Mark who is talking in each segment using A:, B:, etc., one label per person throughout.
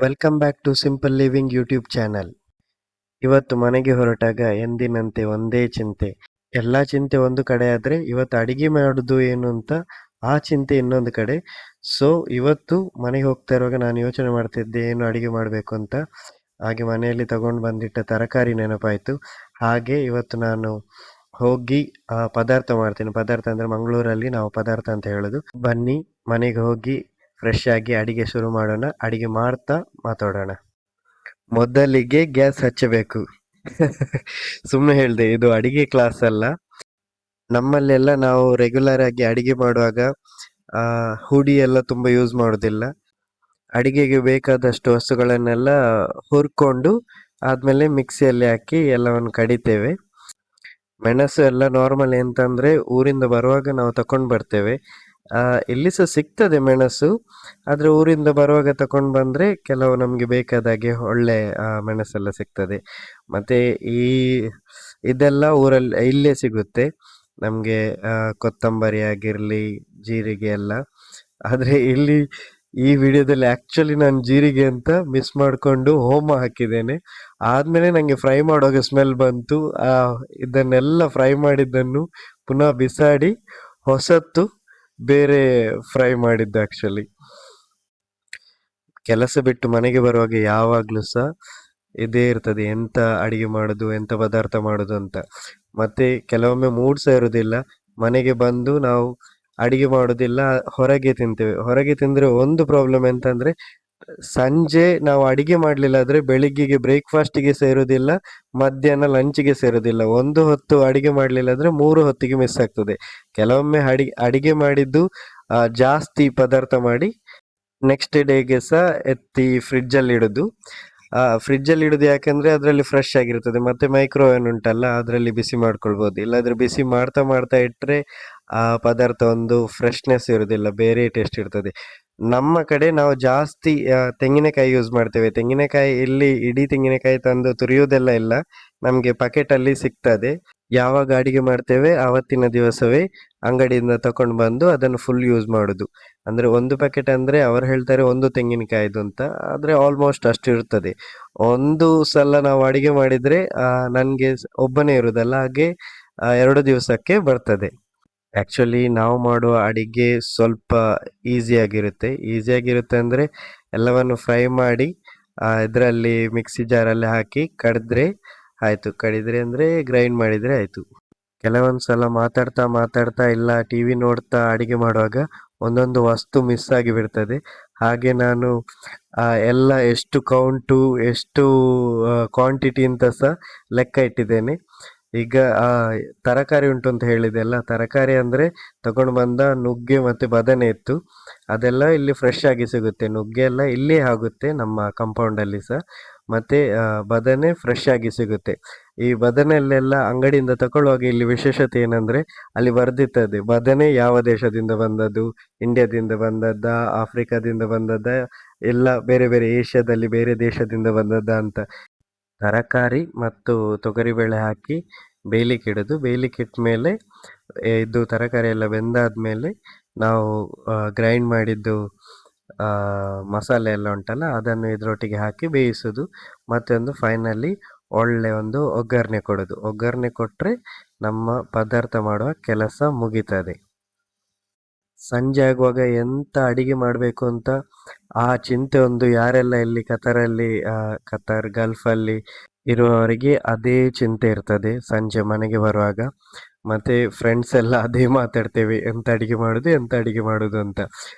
A: Welcome back to simple living YouTube channel. ಇವತ್ತು ಮನೆಗೆ ಹೊರಟಾಗ ಎಂದಿನಂತೆ ಒಂದೇ ಚಿಂತೆ. ಎಲ್ಲ ಚಿಂತೆ ಒಂದು ಕಡೆ ಆದರೆ ಇವತ್ತು ಅಡಿಗೆ ಮಾಡೋದು ಏನು ಅಂತ ಆ ಚಿಂತೆ ಇನ್ನೊಂದು ಕಡೆ. ಸೊ ಇವತ್ತು ಮನೆಗೆ ಹೋಗ್ತಾ ಇರುವಾಗ ನಾನು ಯೋಚನೆ ಮಾಡ್ತಿದ್ದೆ ಏನು ಅಡಿಗೆ ಮಾಡಬೇಕು ಅಂತ. ಹಾಗೆ ಮನೆಯಲ್ಲಿ ತಗೊಂಡು ಬಂದಿಟ್ಟ ತರಕಾರಿ ನೆನಪಾಯಿತು. ಹಾಗೆ ಇವತ್ತು ನಾನು ಹೋಗಿ ಪದಾರ್ಥ ಮಾಡ್ತೀನಿ. ಪದಾರ್ಥ ಅಂದರೆ ಮಂಗಳೂರಲ್ಲಿ ನಾವು ಪದಾರ್ಥ ಅಂತ ಹೇಳೋದು. ಬನ್ನಿ ಮನೆಗೆ ಹೋಗಿ ಫ್ರೆಶ್ ಆಗಿ ಅಡಿಗೆ ಶುರು ಮಾಡೋಣ. ಅಡಿಗೆ ಮಾಡ್ತಾ ಮಾತಾಡೋಣ. ಮೊದಲಿಗೆ ಗ್ಯಾಸ್ ಹಚ್ಚಬೇಕು. ಸುಮ್ಮನೆ ಹೇಳ್ದೆ, ಇದು ಅಡಿಗೆ ಕ್ಲಾಸ್ ಅಲ್ಲ. ನಮ್ಮಲ್ಲೆಲ್ಲ ನಾವು ರೆಗ್ಯುಲರ್ ಆಗಿ ಅಡಿಗೆ ಮಾಡುವಾಗ ಹುಡಿ ಎಲ್ಲ ತುಂಬಾ ಯೂಸ್ ಮಾಡೋದಿಲ್ಲ. ಅಡಿಗೆಗೆ ಬೇಕಾದಷ್ಟು ವಸ್ತುಗಳನ್ನೆಲ್ಲ ಹುರ್ಕೊಂಡು ಆದ್ಮೇಲೆ ಮಿಕ್ಸಿಯಲ್ಲಿ ಹಾಕಿ ಎಲ್ಲವನ್ನು ಕಡಿತೇವೆ. ಮೆಣಸು ಎಲ್ಲ ನಾರ್ಮಲ್ ಎಂತಂದ್ರೆ ಊರಿಂದ ಬರುವಾಗ ನಾವು ತಕೊಂಡು ಬರ್ತೇವೆ. ಇಲ್ಲಿ ಸಹ ಸಿಗ್ತದೆ ಮೆಣಸು, ಆದ್ರೆ ಊರಿಂದ ಬರುವಾಗ ತಕೊಂಡು ಬಂದ್ರೆ ಕೆಲವು ನಮ್ಗೆ ಬೇಕಾದಾಗೆ ಒಳ್ಳೆ ಮೆಣಸೆಲ್ಲ ಸಿಗ್ತದೆ. ಮತ್ತೆ ಈ ಇದೆಲ್ಲ ಊರಲ್ಲಿ ಇಲ್ಲೇ ಸಿಗುತ್ತೆ ನಮ್ಗೆ. ಕೊತ್ತಂಬರಿ ಆಗಿರ್ಲಿ, ಜೀರಿಗೆ ಎಲ್ಲ. ಆದ್ರೆ ಇಲ್ಲಿ ಈ ವಿಡಿಯೋದಲ್ಲಿ ಆಕ್ಚುಲಿ ನಾನು ಜೀರಿಗೆ ಅಂತ ಮಿಸ್ ಮಾಡ್ಕೊಂಡು ಹೋಮ ಹಾಕಿದ್ದೇನೆ. ಆದ್ಮೇಲೆ ನಂಗೆ ಫ್ರೈ ಮಾಡುವಾಗ ಸ್ಮೆಲ್ ಬಂತು. ಇದನ್ನೆಲ್ಲ ಫ್ರೈ ಮಾಡಿದ್ದನ್ನು ಪುನಃ ಬಿಸಾಡಿ ಹೊಸತ್ತು ಬೇರೆ ಫ್ರೈ ಮಾಡಿದ್ದು. ಆಕ್ಚುಲಿ ಕೆಲಸ ಬಿಟ್ಟು ಮನೆಗೆ ಬರುವಾಗ ಯಾವಾಗ್ಲೂ ಸಹ ಇದೇ ಇರ್ತದೆ, ಎಂತ ಅಡಿಗೆ ಮಾಡುದು, ಎಂತ ಪದಾರ್ಥ ಮಾಡುದು ಅಂತ. ಮತ್ತೆ ಕೆಲವೊಮ್ಮೆ ಮೂಡ್ ಸಹ ಇರುದಿಲ್ಲ. ಮನೆಗೆ ಬಂದು ನಾವು ಅಡಿಗೆ ಮಾಡುದಿಲ್ಲ, ಹೊರಗೆ ತಿಂತೇವೆ. ಹೊರಗೆ ತಿಂದ್ರೆ ಒಂದು ಪ್ರಾಬ್ಲಮ್ ಎಂತಂದ್ರೆ ಸಂಜೆ ನಾವು ಅಡಿಗೆ ಮಾಡ್ಲಿಲ್ಲ ಆದ್ರೆ ಬೆಳಿಗ್ಗೆಗೆ ಬ್ರೇಕ್ಫಾಸ್ಟಿಗೆ ಸೇರುದಿಲ್ಲ, ಮಧ್ಯಾಹ್ನ ಲಂಚ್ಗೆ ಸೇರುದಿಲ್ಲ. ಒಂದು ಹೊತ್ತು ಅಡಿಗೆ ಮಾಡ್ಲಿಲ್ಲ ಆದ್ರೆ 3 ಹೊತ್ತಿಗೆ ಮಿಸ್ ಆಗ್ತದೆ. ಕೆಲವೊಮ್ಮೆ ಅಡಿಗೆ ಮಾಡಿದ್ದು ಜಾಸ್ತಿ ಪದಾರ್ಥ ಮಾಡಿ ನೆಕ್ಸ್ಟ್ ಡೇಗೆ ಸಹ ಎತ್ತಿ ಫ್ರಿಡ್ಜ್ ಅಲ್ಲಿ ಇಡುದು. ಫ್ರಿಡ್ಜ್ ಅಲ್ಲಿ ಇಡುದು ಯಾಕಂದ್ರೆ ಅದರಲ್ಲಿ ಫ್ರೆಶ್ ಆಗಿರ್ತದೆ. ಮತ್ತೆ ಮೈಕ್ರೋವೇವ್ ಉಂಟಲ್ಲ, ಅದರಲ್ಲಿ ಬಿಸಿ ಮಾಡ್ಕೊಳ್ಬಹುದು. ಇಲ್ಲಾಂದ್ರೆ ಬಿಸಿ ಮಾಡ್ತಾ ಮಾಡ್ತಾ ಇಟ್ರೆ ಆ ಪದಾರ್ಥ ಒಂದು ಫ್ರೆಶ್ನೆಸ್ ಇರುದಿಲ್ಲ, ಬೇರೆ ಟೇಸ್ಟ್ ಇರ್ತದೆ. ನಮ್ಮ ಕಡೆ ನಾವು ಜಾಸ್ತಿ ತೆಂಗಿನಕಾಯಿ ಯೂಸ್ ಮಾಡ್ತೇವೆ. ತೆಂಗಿನಕಾಯಿ ಇಲ್ಲಿ ಇಡೀ ತೆಂಗಿನಕಾಯಿ ತಂದು ತುರಿಯುವುದೆಲ್ಲ ಇಲ್ಲ, ನಮ್ಗೆ ಪಾಕೆಟ್ ಅಲ್ಲಿ ಸಿಗ್ತದೆ. ಯಾವಾಗ ಅಡಿಗೆ ಮಾಡ್ತೇವೆ ಆವತ್ತಿನ ದಿವಸವೇ ಅಂಗಡಿಯಿಂದ ತಕೊಂಡು ಬಂದು ಅದನ್ನು ಫುಲ್ ಯೂಸ್ ಮಾಡುದು. ಅಂದ್ರೆ ಒಂದು ಪ್ಯಾಕೆಟ್ ಅಂದ್ರೆ ಅವರು ಹೇಳ್ತಾರೆ ಒಂದು ತೆಂಗಿನಕಾಯಿದು ಅಂತ, ಆದ್ರೆ ಆಲ್ಮೋಸ್ಟ್ ಅಷ್ಟು ಇರ್ತದೆ. ಒಂದು ಸಲ ನಾವು ಅಡಿಗೆ ಮಾಡಿದ್ರೆ ನನ್ಗೆ ಒಬ್ಬನೇ ಇರುದಲ್ಲ, ಹಾಗೆ 2 ದಿವಸಕ್ಕೆ ಬರ್ತದೆ. ಆಕ್ಚುಲಿ ನಾವು ಮಾಡುವ ಅಡಿಗೆ ಸ್ವಲ್ಪ ಈಸಿಯಾಗಿರುತ್ತೆ ಅಂದ್ರೆ ಎಲ್ಲವನ್ನು ಫ್ರೈ ಮಾಡಿ ಇದರಲ್ಲಿ ಮಿಕ್ಸಿ ಜಾರಲ್ಲಿ ಹಾಕಿ ಕಡಿದ್ರೆ ಆಯ್ತು. ಕಡಿದ್ರೆ ಅಂದ್ರೆ ಗ್ರೈಂಡ್ ಮಾಡಿದ್ರೆ ಆಯ್ತು. ಕೆಲವೊಂದು ಸಲ ಮಾತಾಡ್ತಾ ಮಾತಾಡ್ತಾ ಇಲ್ಲ ಟಿವಿ ನೋಡ್ತಾ ಅಡಿಗೆ ಮಾಡುವಾಗ ಒಂದೊಂದು ವಸ್ತು ಮಿಸ್ ಆಗಿ ಬಿಡ್ತದೆ. ಹಾಗೆ ನಾನು ಎಲ್ಲ ಎಷ್ಟು ಕೌಂಟು, ಎಷ್ಟು ಕ್ವಾಂಟಿಟಿ ಅಂತ ಸಹ ಲೆಕ್ಕ ಇಟ್ಟಿದ್ದೇನೆ. ಈಗ ತರಕಾರಿ ಉಂಟು ಅಂತ ಹೇಳಿದೆ ಅಲ್ಲ, ತರಕಾರಿ ಅಂದ್ರೆ ತಗೊಂಡು ಬಂದ ನುಗ್ಗೆ ಮತ್ತೆ ಬದನೆ ಇತ್ತು. ಅದೆಲ್ಲ ಇಲ್ಲಿ ಫ್ರೆಶ್ ಆಗಿ ಸಿಗುತ್ತೆ. ನುಗ್ಗೆ ಎಲ್ಲ ಇಲ್ಲೇ ಆಗುತ್ತೆ ನಮ್ಮ ಕಾಂಪೌಂಡ್ ಅಲ್ಲಿ ಸಹ. ಮತ್ತೆ ಬದನೆ ಫ್ರೆಶ್ ಆಗಿ ಸಿಗುತ್ತೆ. ಈ ಬದನೆಯಲ್ಲೆಲ್ಲ ಅಂಗಡಿಯಿಂದ ತಗೊಳ್ಳುವಾಗ ಇಲ್ಲಿ ವಿಶೇಷತೆ ಏನಂದ್ರೆ ಅಲ್ಲಿ ಬರ್ದಿರ್ತದೆ ಬದನೆ ಯಾವ ದೇಶದಿಂದ ಬಂದದ್ದು, ಇಂಡಿಯಾದಿಂದ ಬಂದದ್ದ, ಆಫ್ರಿಕಾದಿಂದ ಬಂದದ್ದ, ಎಲ್ಲ ಬೇರೆ ಬೇರೆ ಏಷ್ಯಾದಲ್ಲಿ ಬೇರೆ ದೇಶದಿಂದ ಬಂದದ್ದ ಅಂತ. ತರಕಾರಿ ಮತ್ತು ತೊಗರಿಬೇಳೆ ಹಾಕಿ ಬೇಯಲಿಕ್ಕೆ ಇಡೋದು. ಬೇಯಲಿಕ್ಕೆ ಇಟ್ಮೇಲೆ ಇದು ತರಕಾರಿ ಎಲ್ಲ ಬೆಂದಾದ್ಮೇಲೆ ನಾವು ಗ್ರೈಂಡ್ ಮಾಡಿದ್ದು ಮಸಾಲೆ ಎಲ್ಲ ಉಂಟಲ್ಲ ಅದನ್ನು ಇದ್ರೊಟ್ಟಿಗೆ ಹಾಕಿ ಬೇಯಿಸೋದು. ಮತ್ತೆ ಒಂದು ಫೈನಲಿ ಒಳ್ಳೆ ಒಂದು ಒಗ್ಗರಣೆ ಕೊಡೋದು. ಒಗ್ಗರಣೆ ಕೊಟ್ರೆ ನಮ್ಮ ಪದಾರ್ಥ ಮಾಡುವ ಕೆಲಸ ಮುಗೀತದೆ. ಸಂಜೆ ಆಗುವಾಗ ಎಂತ ಅಡಿಗೆ ಮಾಡಬೇಕು ಅಂತ ಆ ಚಿಂತೆ ಒಂದು ಯಾರೆಲ್ಲ ಇಲ್ಲಿ ಕತಾರ್ ಗಲ್ಫಲ್ಲಿ ಇರುವವರಿಗೆ ಅದೇ ಚಿಂತೆ ಇರ್ತದೆ ಸಂಜೆ ಮನೆಗೆ ಬರುವಾಗ. ಮತ್ತೆ ಫ್ರೆಂಡ್ಸ್ ಎಲ್ಲ ಅದೇ ಮಾತಾಡ್ತೇವೆ, ಎಂತ ಅಡಿಗೆ ಮಾಡುದು ಅಂತ.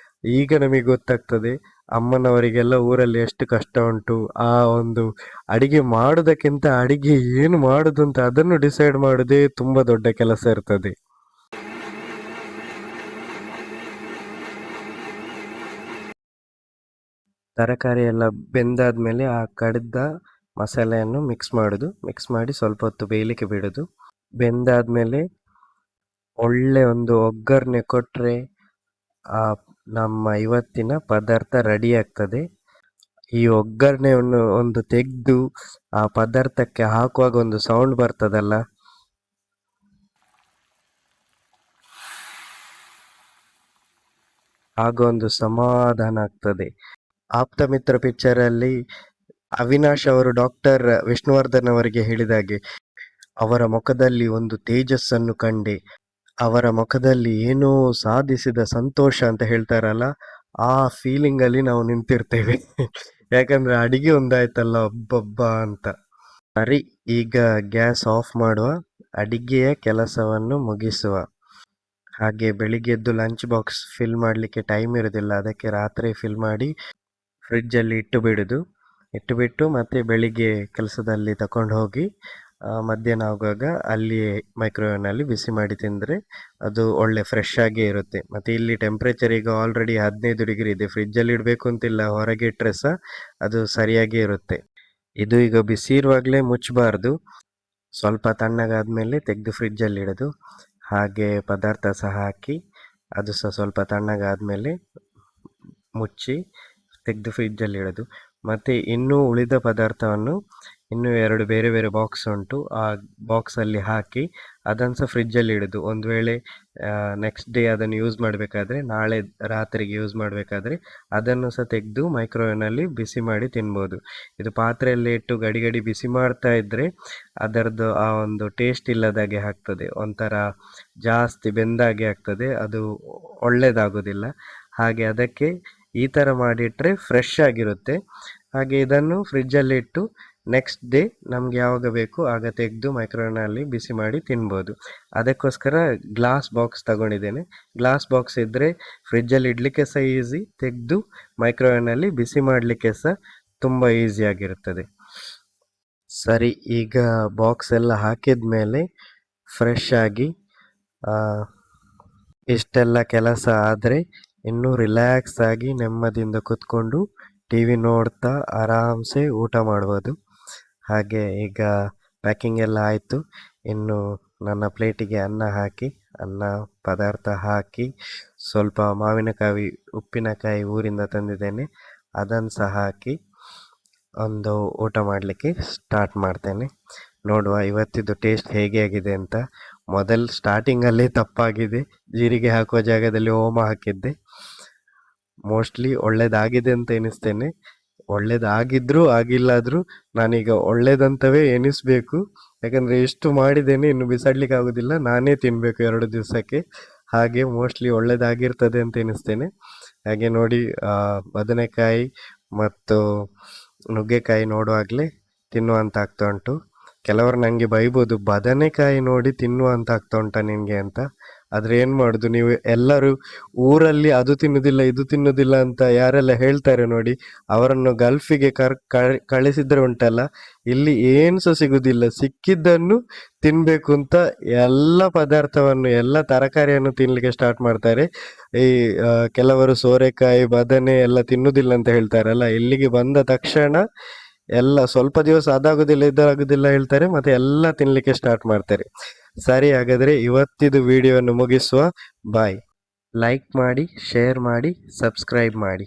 A: ಈಗ ನಮಗೆ ಗೊತ್ತಾಗ್ತದೆ ಅಮ್ಮನವರಿಗೆಲ್ಲ ಊರಲ್ಲಿ ಎಷ್ಟು ಕಷ್ಟ ಉಂಟು. ಆ ಒಂದು ಅಡಿಗೆ ಮಾಡುದಕ್ಕಿಂತ ಅಡಿಗೆ ಏನು ಮಾಡುದು ಅಂತ ಅದನ್ನು ಡಿಸೈಡ್ ಮಾಡುದೇ ತುಂಬಾ ದೊಡ್ಡ ಕೆಲಸ ಇರ್ತದೆ. ತರಕಾರಿ ಎಲ್ಲ ಬೆಂದಾದ್ಮೇಲೆ ಆ ಕಡ್ದ ಮಸಾಲೆಯನ್ನು ಮಿಕ್ಸ್ ಮಾಡುದು. ಮಿಕ್ಸ್ ಮಾಡಿ ಸ್ವಲ್ಪ ಹೊತ್ತು ಬೇಯಲಿಕ್ಕೆ ಬಿಡುದು. ಬೆಂದಾದ್ಮೇಲೆ ಒಳ್ಳೆ ಒಂದು ಒಗ್ಗರಣೆ ಕೊಟ್ರೆ ಆ ನಮ್ಮ ಇವತ್ತಿನ ಪದಾರ್ಥ ರೆಡಿ ಆಗ್ತದೆ. ಈ ಒಗ್ಗರಣೆಯನ್ನು ಒಂದು ತೆಗೆದು ಆ ಪದಾರ್ಥಕ್ಕೆ ಹಾಕುವಾಗ ಒಂದು ಸೌಂಡ್ ಬರ್ತದಲ್ಲ, ಆಗ ಒಂದು ಸಮಾಧಾನ ಆಗ್ತದೆ. ಆಪ್ತಮಿತ್ರ ಪಿಕ್ಚರಲ್ಲಿ ಅವಿನಾಶ್ ಅವರು ಡಾಕ್ಟರ್ ವಿಷ್ಣುವರ್ಧನ್ ಅವರಿಗೆ ಹೇಳಿದಾಗೆ ಅವರ ಮುಖದಲ್ಲಿ ಒಂದು ತೇಜಸ್ಸನ್ನು ಕಂಡೆ, ಅವರ ಮುಖದಲ್ಲಿ ಏನೋ ಸಾಧಿಸಿದ ಸಂತೋಷ ಅಂತ ಹೇಳ್ತಾರಲ್ಲ, ಆ ಫೀಲಿಂಗ್ ಅಲ್ಲಿ ನಾವು ನಿಂತಿರ್ತೇವೆ. ಯಾಕಂದ್ರೆ ಅಡಿಗೆ ಒಂದಾಯ್ತಲ್ಲ ಒಬ್ಬೊಬ್ಬ ಅಂತ. ಸರಿ, ಈಗ ಗ್ಯಾಸ್ ಆಫ್ ಮಾಡುವ, ಅಡಿಗೆಯ ಕೆಲಸವನ್ನು ಮುಗಿಸುವ. ಹಾಗೆ ಬೆಳಿಗ್ಗೆ ಎದ್ದು ಲಂಚ್ ಬಾಕ್ಸ್ ಫಿಲ್ ಮಾಡಲಿಕ್ಕೆ ಟೈಮ್ ಇರೋದಿಲ್ಲ, ಅದಕ್ಕೆ ರಾತ್ರಿ ಫಿಲ್ ಮಾಡಿ ಫ್ರಿಡ್ಜಲ್ಲಿ ಇಟ್ಟುಬಿಟ್ಟು ಮತ್ತೆ ಬೆಳಿಗ್ಗೆ ಕೆಲಸದಲ್ಲಿ ತಗೊಂಡು ಹೋಗಿ ಮಧ್ಯಾಹ್ನ ಆಗುವಾಗ ಅಲ್ಲಿಯೇ ಮೈಕ್ರೋವೇವ್ನಲ್ಲಿ ಬಿಸಿ ಮಾಡಿ ತಿಂದರೆ ಅದು ಒಳ್ಳೆ ಫ್ರೆಶ್ ಆಗೇ ಇರುತ್ತೆ. ಮತ್ತು ಇಲ್ಲಿ ಟೆಂಪ್ರೇಚರ್ ಈಗ ಆಲ್ರೆಡಿ 15 ಡಿಗ್ರಿ ಇದೆ, ಫ್ರಿಡ್ಜಲ್ಲಿ ಇಡಬೇಕು ಅಂತಿಲ್ಲ, ಹೊರಗೆ ಇಟ್ಟರೆ ಸಹ ಅದು ಸರಿಯಾಗಿ ಇರುತ್ತೆ. ಇದು ಈಗ ಬಿಸಿ ಇರುವಾಗಲೇ ಮುಚ್ಚಬಾರ್ದು, ಸ್ವಲ್ಪ ತಣ್ಣಗಾದ್ಮೇಲೆ ತೆಗೆದು ಫ್ರಿಡ್ಜಲ್ಲಿ ಇಡೋದು. ಹಾಗೆ ಪದಾರ್ಥ ಸಹ ಹಾಕಿ ಅದು ಸಹ ಸ್ವಲ್ಪ ತಣ್ಣಗಾದ್ಮೇಲೆ ಮುಚ್ಚಿ ತೆಗೆದು ಫ್ರಿಡ್ಜಲ್ಲಿ ಇಡೋದು. ಮತ್ತು ಇನ್ನೂ ಉಳಿದ ಪದಾರ್ಥವನ್ನು ಇನ್ನೂ 2 ಬೇರೆ ಬೇರೆ ಬಾಕ್ಸ್ ಉಂಟು, ಆ ಬಾಕ್ಸಲ್ಲಿ ಹಾಕಿ ಅದನ್ನು ಸಹ ಫ್ರಿಡ್ಜಲ್ಲಿ ಇಡೋದು. ಒಂದು ವೇಳೆ ನೆಕ್ಸ್ಟ್ ಡೇ ಅದನ್ನು ಯೂಸ್ ಮಾಡಬೇಕಾದ್ರೆ, ನಾಳೆ ರಾತ್ರಿಗೆ ಯೂಸ್ ಮಾಡಬೇಕಾದ್ರೆ ಅದನ್ನು ಸಹ ತೆಗೆದು ಮೈಕ್ರೋವೇವ್ನಲ್ಲಿ ಬಿಸಿ ಮಾಡಿ ತಿನ್ಬೋದು. ಇದು ಪಾತ್ರೆಯಲ್ಲಿ ಇಟ್ಟು ಗಡಿ ಗಡಿ ಬಿಸಿ ಮಾಡ್ತಾ ಇದ್ದರೆ ಅದರದ್ದು ಆ ಒಂದು ಟೇಸ್ಟ್ ಇಲ್ಲದಾಗೆ ಆಗ್ತದೆ, ಒಂಥರ ಜಾಸ್ತಿ ಬೆಂದಾಗೆ ಆಗ್ತದೆ, ಅದು ಒಳ್ಳೆಯದಾಗೋದಿಲ್ಲ. ಹಾಗೆ ಅದಕ್ಕೆ ಈ ಥರ ಮಾಡಿಟ್ರೆ ಫ್ರೆಶ್ ಆಗಿರುತ್ತೆ. ಹಾಗೆ ಇದನ್ನು ಫ್ರಿಡ್ಜಲ್ಲಿ ಇಟ್ಟು ನೆಕ್ಸ್ಟ್ ಡೇ ನಮ್ಗೆ ಯಾವಾಗ ಬೇಕು ಆಗ ತೆಗೆದು ಮೈಕ್ರೋವೇವ್ನಲ್ಲಿ ಬಿಸಿ ಮಾಡಿ ತಿನ್ಬೋದು. ಅದಕ್ಕೋಸ್ಕರ ಗ್ಲಾಸ್ ಬಾಕ್ಸ್ ತಗೊಂಡಿದ್ದೇನೆ. ಗ್ಲಾಸ್ ಬಾಕ್ಸ್ ಇದ್ದರೆ ಫ್ರಿಡ್ಜಲ್ಲಿ ಇಡಲಿಕ್ಕೆ ಸಹ ಈಸಿ, ತೆಗೆದು ಮೈಕ್ರೋವೇವ್ನಲ್ಲಿ ಬಿಸಿ ಮಾಡಲಿಕ್ಕೆ ಸಹ ತುಂಬ ಈಸಿಯಾಗಿರುತ್ತದೆ. ಸರಿ, ಈಗ ಬಾಕ್ಸ್ ಎಲ್ಲ ಹಾಕಿದ ಮೇಲೆ ಫ್ರೆಶ್ ಆಗಿ ಇಷ್ಟೆಲ್ಲ ಕೆಲಸ ಆದರೆ ಇನ್ನೂ ರಿಲ್ಯಾಕ್ಸ್ ಆಗಿ ನೆಮ್ಮದಿಯಿಂದ ಕೂತ್ಕೊಂಡು ಟಿ ವಿ ನೋಡ್ತಾ ಆರಾಮ್ಸೆ ಊಟ ಮಾಡ್ಬೋದು. ಹಾಗೆ ಈಗ ಪ್ಯಾಕಿಂಗ್ ಎಲ್ಲ ಆಯಿತು, ಇನ್ನು ನನ್ನ ಪ್ಲೇಟಿಗೆ ಅನ್ನ ಪದಾರ್ಥ ಹಾಕಿ ಸ್ವಲ್ಪ ಮಾವಿನಕಾಯಿ ಉಪ್ಪಿನಕಾಯಿ ಊರಿಂದ ತಂದಿದ್ದೇನೆ, ಅದನ್ನು ಸಹ ಹಾಕಿ ಒಂದು ಊಟ ಮಾಡಲಿಕ್ಕೆ ಸ್ಟಾರ್ಟ್ ಮಾಡ್ತೇನೆ. ನೋಡುವ ಇವತ್ತಿದ್ದು ಟೇಸ್ಟ್ ಹೇಗೆ ಆಗಿದೆ ಅಂತ. ಸ್ಟಾರ್ಟಿಂಗಲ್ಲಿ ತಪ್ಪಾಗಿದೆ, ಜೀರಿಗೆ ಹಾಕುವ ಜಾಗದಲ್ಲಿ ಓಮ ಹಾಕಿದ್ದೆ. ಮೋಸ್ಟ್ಲಿ ಒಳ್ಳೇದಾಗಿದೆ ಅಂತ ಎನಿಸ್ತೇನೆ. ಒಳ್ಳೇದಾಗಿದ್ರೂ ಆಗಿಲ್ಲಾದರೂ ನಾನೀಗ ಒಳ್ಳೇದಂತವೇ ಎನಿಸ್ಬೇಕು, ಯಾಕಂದರೆ ಎಷ್ಟು ಮಾಡಿದ್ದೇನೆ, ಇನ್ನು ಬಿಸಾಡ್ಲಿಕ್ಕೆ ಆಗೋದಿಲ್ಲ, ನಾನೇ ತಿನ್ನಬೇಕು 2 ದಿವಸಕ್ಕೆ. ಹಾಗೆ ಮೋಸ್ಟ್ಲಿ ಒಳ್ಳೇದಾಗಿರ್ತದೆ ಅಂತ ಎನಿಸ್ತೇನೆ. ಹಾಗೆ ನೋಡಿ, ಬದನೆಕಾಯಿ ಮತ್ತು ನುಗ್ಗೆಕಾಯಿ ನೋಡುವಾಗಲೇ ತಿನ್ನುವಂತ ಆಗ್ತಾ ಉಂಟು. ಕೆಲವರು ನನಗೆ ಬೈಬೋದು, ಬದನೆಕಾಯಿ ನೋಡಿ ತಿನ್ನುವಂತ ಆಗ್ತಾ ಉಂಟಾ ನಿನಗೆ ಅಂತ. ಆದರೆ ಏನು ಮಾಡೋದು, ನೀವು ಎಲ್ಲರೂ ಊರಲ್ಲಿ ಅದು ತಿನ್ನುವುದಿಲ್ಲ ಇದು ತಿನ್ನುವುದಿಲ್ಲ ಅಂತ ಯಾರೆಲ್ಲ ಹೇಳ್ತಾರೆ ನೋಡಿ, ಅವರನ್ನು ಗಲ್ಫಿಗೆ ಕಳಿಸಿದ್ರೆ ಉಂಟಲ್ಲ, ಇಲ್ಲಿ ಏನು ಸಹ ಸಿಗುವುದಿಲ್ಲ, ಸಿಕ್ಕಿದ್ದನ್ನು ತಿನ್ನಬೇಕು ಅಂತ ಎಲ್ಲ ಪದಾರ್ಥವನ್ನು ಎಲ್ಲ ತರಕಾರಿಯನ್ನು ತಿನ್ನಲಿಕ್ಕೆ ಸ್ಟಾರ್ಟ್ ಮಾಡ್ತಾರೆ. ಈ ಕೆಲವರು ಸೋರೆಕಾಯಿ ಬದನೆ ಎಲ್ಲ ತಿನ್ನುವುದಿಲ್ಲ ಅಂತ ಹೇಳ್ತಾರಲ್ಲ, ಇಲ್ಲಿಗೆ ಬಂದ ತಕ್ಷಣ ಎಲ್ಲ ಸ್ವಲ್ಪ ದಿವಸ ಅದಾಗುದಿಲ್ಲ ಇದಾಗುದಿಲ್ಲ ಹೇಳ್ತಾರೆ, ಮತ್ತೆ ಎಲ್ಲ ತಿನ್ನಲಿಕ್ಕೆ ಸ್ಟಾರ್ಟ್ ಮಾಡ್ತಾರೆ. ಸರಿ, ಹಾಗಾದರೆ ಇವತ್ತಿದು ವಿಡಿಯೋವನ್ನು ಮುಗಿಸುವ. ಬಾಯ್. ಲೈಕ್ ಮಾಡಿ, ಶೇರ್ ಮಾಡಿ, ಸಬ್ಸ್ಕ್ರೈಬ್ ಮಾಡಿ.